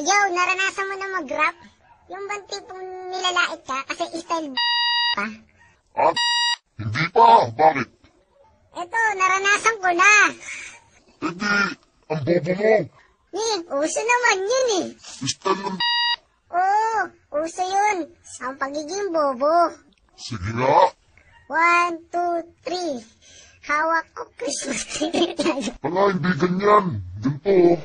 Yo, naranasan mo na mag-rap? Yung bang tipong nilalait ka kasi style pa? Ah, hindi pa. Bakit? Eto, naranasan ko na. Eh di, ang bobo mo. Uso naman yun eh. Style ng Oo, uso yun. Ang pagiging bobo. Sige nga. 1, 2, 3. Hawak ko Christmas tree. Wala, hindi ganyan. Ganito.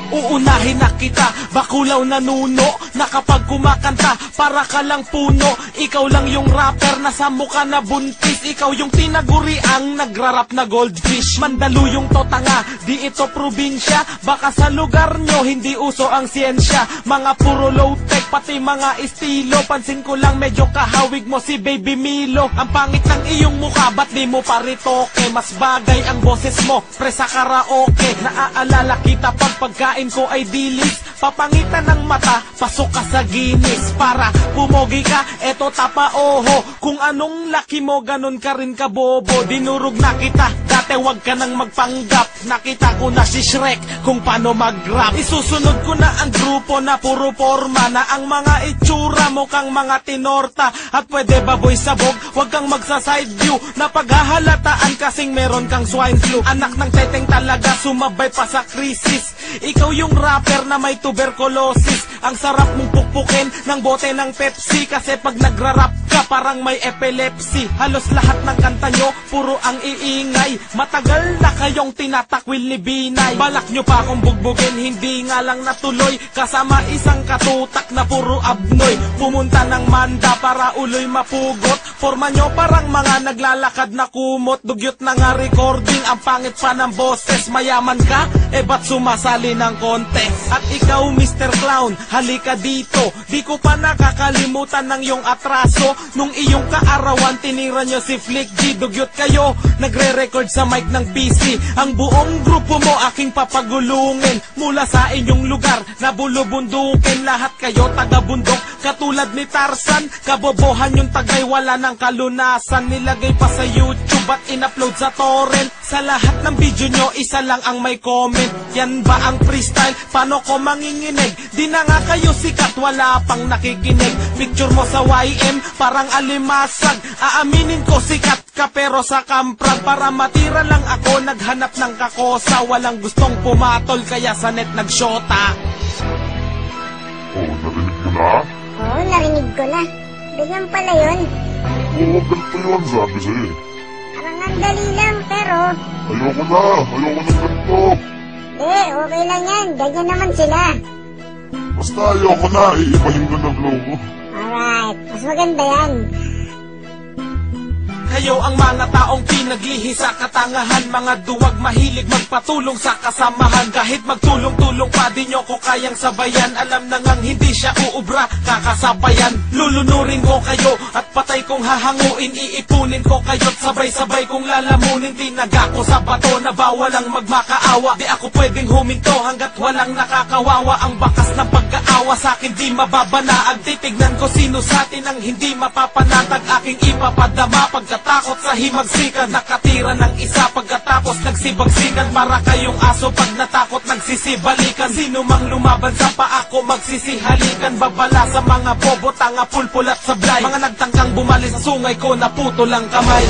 Uunahin na kita, bakulaw na nuno, na kapag kumakanta, para ka lang puno. Ikaw lang yung rapper na sa mukha na buntis. Ikaw yung tinaguriang nagrarap na goldfish. Mandaluyong to tanga, di ito probinsya. Baka sa lugar nyo hindi uso ang siyensya. Mga puro low-tech, pati mga estilo. Pansin ko lang medyo kahawig mo si Baby Milo. Ang pangit ng iyong mukha, ba't di mo paritoke? Mas bagay ang boses mo, pre sa karaoke. Naaalala kita pag pagkain ko ay dilis. Papangitan ng mata, pasok ka sa Guinness. Para pumogi ka, eto tapa oho. Kung anong laki mo, ganun ka rin kabobo. Dinurog na kita, dati wag ka nang magpanggap. Nakita ko na si Shrek kung paano mag-rap. Isusunod ko na ang grupo na puro forma. Na ang mga itsura mo kang mga tinorta. At pwede baboy sabog, wag kang magsa-side view. Na paghahalataan kasing meron kang swine flu. Anak ng teteng talaga, sumabay pa sa krisis. Ikaw yung rapper na may tuberculosis. Ang sarap mong pukpukin ng bote ng Pepsi. Kasi pag nagrarap ka parang may epilepsy. Halos lahat ng kanta nyo puro ang iingay. Matagal na kayong tinatakwil ni Binay. Balak nyo pa akong bugbugin, hindi nga lang natuloy. Kasama isang katutak na puro abnoy. Pumunta ng Manda para uloy mapugot. Forma nyo parang mga naglalakad na kumot. Dugyot na nga recording, ang pangit pa ng boses. Mayaman ka? Ba't sumasali ng contest? At ikaw Mr. Clown, halika dito. Di ko pa nakakalimutan ng iyong atraso. Nung iyong kaarawan, tinira nyo si Flick G. Dugyot kayo, nagre-record sa mic ng PC. Ang buong grupo mo aking papagulungin. Mula sa inyong lugar, nabulubundukin. Lahat kayo taga-bundok, katulad ni Tarzan. Kabobohan yung tagay, wala ng kalunasan. Nilagay pa sa YouTube at in-upload sa torrent. Sa lahat ng video nyo, isa lang ang may comment. Yan ba ang freestyle? Paano ko manginginig? Di na nga kayo sikat, wala pang nakikinig. Picture mo sa YM, parang alimasag. Aaminin ko sikat ka pero sa kamprag. Para matira lang ako, naghanap ng kakosa. Walang gustong pumatol, kaya sa net nagshota. Narinig mo na? Oo, narinig ko na. Ganyan pala yun. Oo, ganito yun, sabi sa'yo eh. Parang ang dali lang, pero... Ayoko ng ganito. Okay lang yan. Ganyan naman sila. Basta ayoko na, iibahin ko na flow ko. Alright, mas maganda yan. Kayo ang mga taong pinaglihi sa katangahan. Mga duwag mahilig magpatulong sa kasamahan. Kahit magtulong-tulong pa di nyo ko kayang sabayan. Alam na ngang hindi siya uubra, kakasabayan. Lulunurin ko kayo at patay kong hahanguin. Iipunin ko kayo't sabay-sabay kong lalamunin. Tinaga ko sa bato na bawal ang magmakaawa. Di ako pwedeng huminto hanggat walang nakakawawa. Ang bakas ng pagkaawa sa'kin di mababanaag. Titignan ko sino sa'tin ang hindi mapapanatag. Aking ipapadama pagkatakot sa himagsikan. Nakatira ng isa pagkatapos nagsibagsikan. Para kayong aso pag natakot nagsisibalikan. Sino mang lumaban sa paa ko magsisihalikan. Babala sa mga bobo, tanga, pulpul at sablay. Mga nagtangkang bumali sa sungay ko, naputo lang kamay.